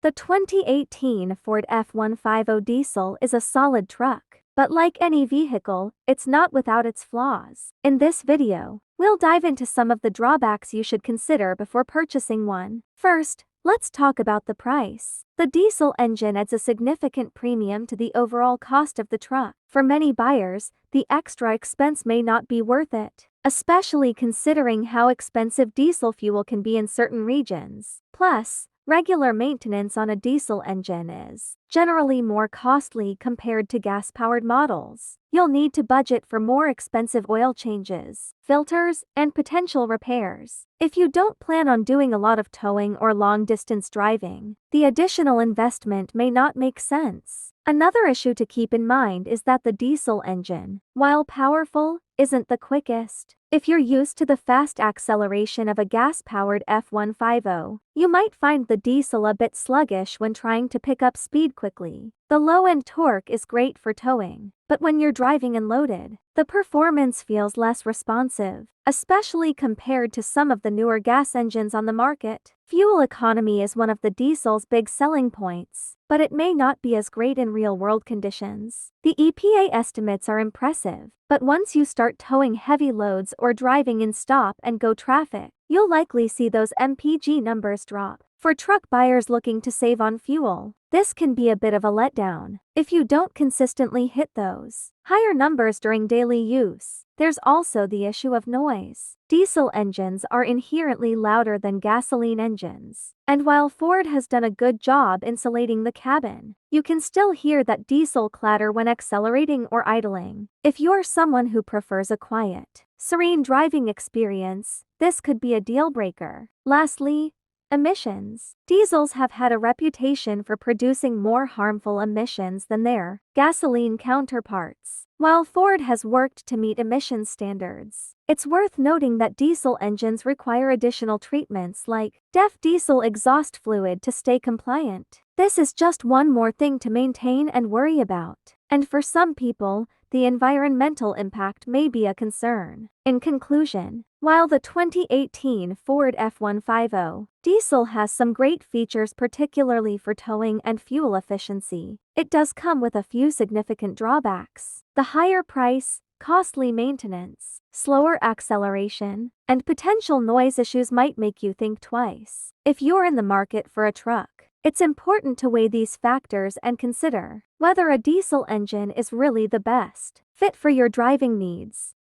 The 2018 Ford F-150 diesel is a solid truck, but like any vehicle, it's not without its flaws. In this video, we'll dive into some of the drawbacks you should consider before purchasing one. First, let's talk about the price. The diesel engine adds a significant premium to the overall cost of the truck. For many buyers, the extra expense may not be worth it, especially considering how expensive diesel fuel can be in certain regions. Plus, regular maintenance on a diesel engine is generally more costly compared to gas-powered models. You'll need to budget for more expensive oil changes, filters, and potential repairs. If you don't plan on doing a lot of towing or long-distance driving, the additional investment may not make sense. Another issue to keep in mind is that the diesel engine, while powerful, isn't the quickest. If you're used to the fast acceleration of a gas-powered F-150, you might find the diesel a bit sluggish when trying to pick up speed quickly. The low-end torque is great for towing, but when you're driving and loaded, the performance feels less responsive, especially compared to some of the newer gas engines on the market. Fuel economy is one of the diesel's big selling points, but it may not be as great in real-world conditions. The EPA estimates are impressive, but once you start towing heavy loads or driving in stop-and-go traffic, you'll likely see those MPG numbers drop. For truck buyers looking to save on fuel, this can be a bit of a letdown if you don't consistently hit those higher numbers during daily use. There's also the issue of noise. Diesel engines are inherently louder than gasoline engines, and while Ford has done a good job insulating the cabin, you can still hear that diesel clatter when accelerating or idling. If you're someone who prefers a quiet, serene driving experience, this could be a deal breaker. Lastly, emissions. Diesels have had a reputation for producing more harmful emissions than their gasoline counterparts. While Ford has worked to meet emissions standards, it's worth noting that diesel engines require additional treatments like DEF diesel exhaust fluid to stay compliant. This is just one more thing to maintain and worry about, and for some people, the environmental impact may be a concern. In conclusion, while the 2018 Ford F-150 diesel has some great features particularly for towing and fuel efficiency, it does come with a few significant drawbacks. The higher price, costly maintenance, slower acceleration, and potential noise issues might make you think twice. If you're in the market for a truck, it's important to weigh these factors and consider whether a diesel engine is really the best fit for your driving needs.